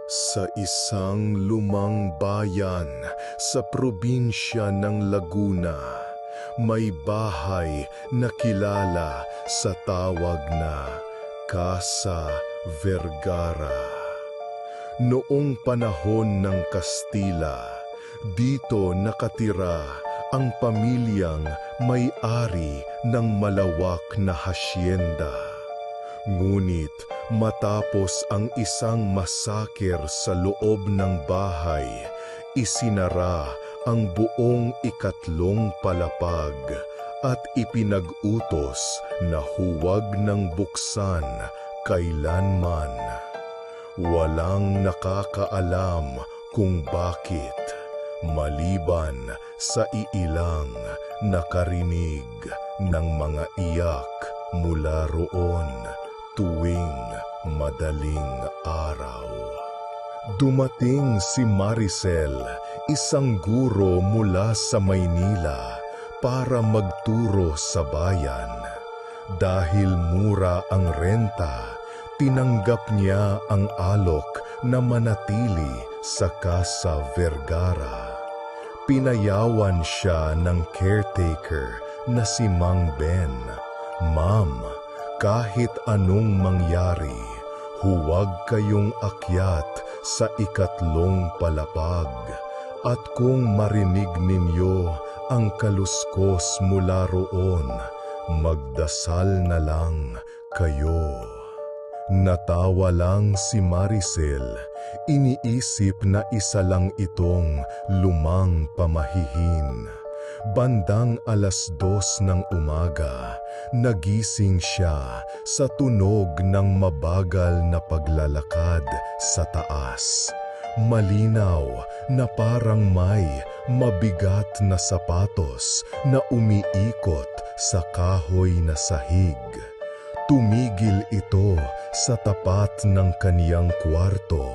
Sa isang lumang bayan sa probinsya ng Laguna, may bahay na kilala sa tawag na Casa Vergara. Noong panahon ng Kastila, dito nakatira ang pamilyang may-ari ng malawak na hasyenda. Ngunit matapos ang isang masaker sa loob ng bahay, isinara ang buong ikatlong palapag at ipinag-utos na huwag nang buksan kailanman. Walang nakakaalam kung bakit, maliban sa iilang nakarinig ng mga iyak mula roon tuwing madaling araw. Dumating si Maricel, isang guro mula sa Maynila, para magturo sa bayan. Dahil mura ang renta, tinanggap niya ang alok na manatili sa Casa Vergara. Pinayawan siya ng caretaker na si Mang Ben. "Ma'am, kahit anong mangyari, huwag kayong akyat sa ikatlong palapag. At kung marinig ninyo ang kaluskos mula roon, magdasal na lang kayo." Natawa lang si Maricel, iniisip na isa lang itong lumang pamahihin. Bandang 2:00 ng umaga, nagising siya sa tunog ng mabagal na paglalakad sa taas. Malinaw na parang may mabigat na sapatos na umiikot sa kahoy na sahig. Tumigil ito sa tapat ng kaniyang kwarto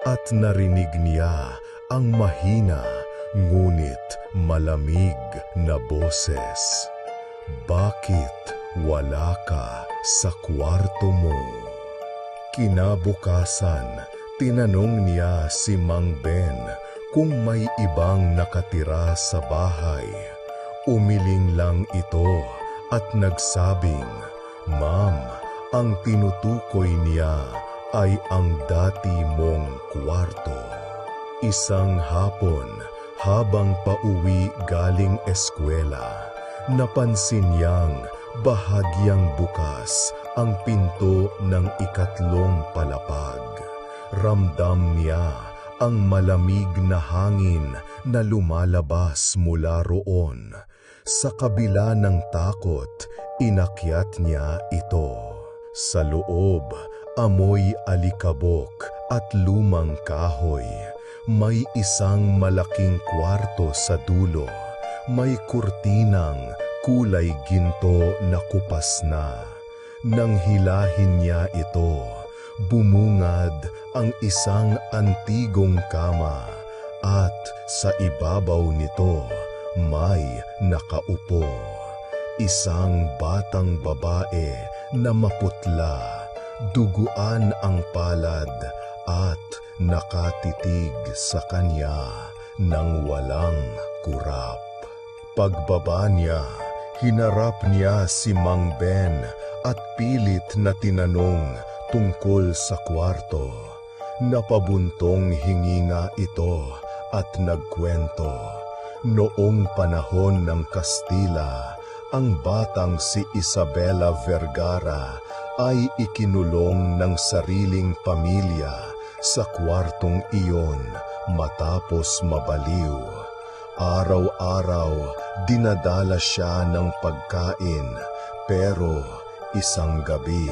at narinig niya ang mahina ngunit malamig na boses. "Bakit wala ka sa kwarto mo?" Kinabukasan, tinanong niya si Mang Ben kung may ibang nakatira sa bahay. Umiling lang ito at nagsabing, "Ma'am, ang tinutukoy niya ay ang dati mong kwarto." Isang hapon, habang pauwi galing eskwela, napansin niyang bahagyang bukas ang pinto ng ikatlong palapag. Ramdam niya ang malamig na hangin na lumalabas mula roon. Sa kabila ng takot, inakyat niya ito. Sa loob, amoy alikabok at lumang kahoy. May isang malaking kwarto sa dulo. May kurtinang kulay ginto na kupas na. Nang hilahin niya ito, bumungad ang isang antigong kama at sa ibabaw nito may nakaupo. Isang batang babae na maputla, duguan ang palad at nakatitig sa kanya nang walang kurap. Pagbaba niya, hinarap niya si Mang Ben at pilit na tinanong tungkol sa kwarto. Napabuntong hininga ito at nagkwento. Noong panahon ng Kastila, ang batang si Isabela Vergara ay ikinulong ng sariling pamilya sa kwartong iyon matapos mabaliw. Araw-araw, dinadala siya ng pagkain, pero isang gabi,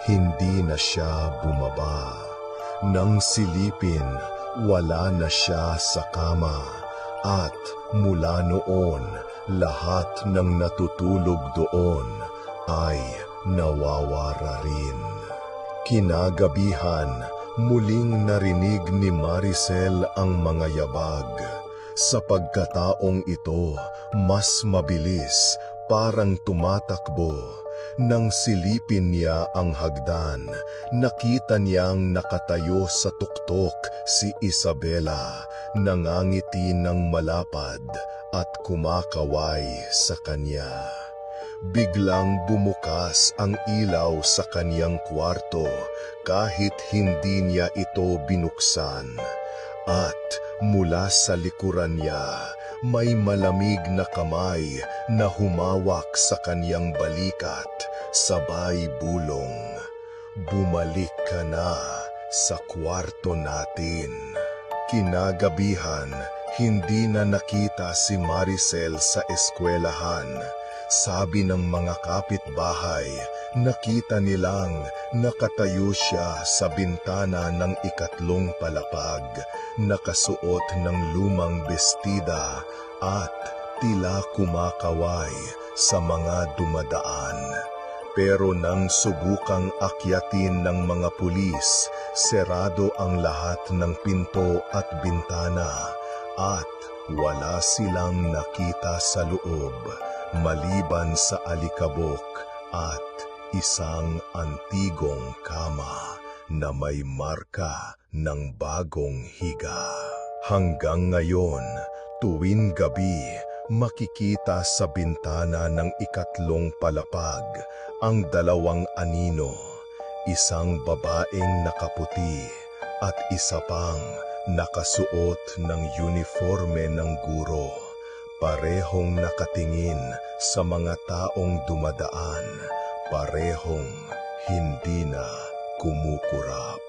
hindi na siya bumaba. Nang silipin, wala na siya sa kama, at mula noon, lahat ng natutulog doon ay nawawara rin. Kinagabihan, muling narinig ni Maricel ang mga yabag. Sa pagkataong ito, mas mabilis, parang tumatakbo. Nang silipin niya ang hagdan, nakita niyang nakatayo sa tuktok si Isabela, nangangiti ng malapad at kumakaway sa kanya. Biglang bumukas ang ilaw sa kaniyang kwarto kahit hindi niya ito binuksan. At mula sa likuran niya, may malamig na kamay na humawak sa kaniyang balikat, sabay bulong, "Bumalik ka na sa kwarto natin." Kinagabihan, hindi na nakita si Maricel sa eskwelahan. Sabi ng mga kapitbahay, nakita nilang nakatayo siya sa bintana ng ikatlong palapag, nakasuot ng lumang bestida at tila kumakaway sa mga dumadaan. Pero nang subukang akyatin ng mga pulis, serado ang lahat ng pinto at bintana at wala silang nakita sa loob, maliban sa alikabok at isang antigong kama na may marka ng bagong higa. Hanggang ngayon, tuwing gabi, makikita sa bintana ng ikatlong palapag ang dalawang anino, isang babaeng nakaputi at isa pang nakasuot ng uniforme ng guro. Parehong nakatingin sa mga taong dumadaan, parehong hindi na kumukurap.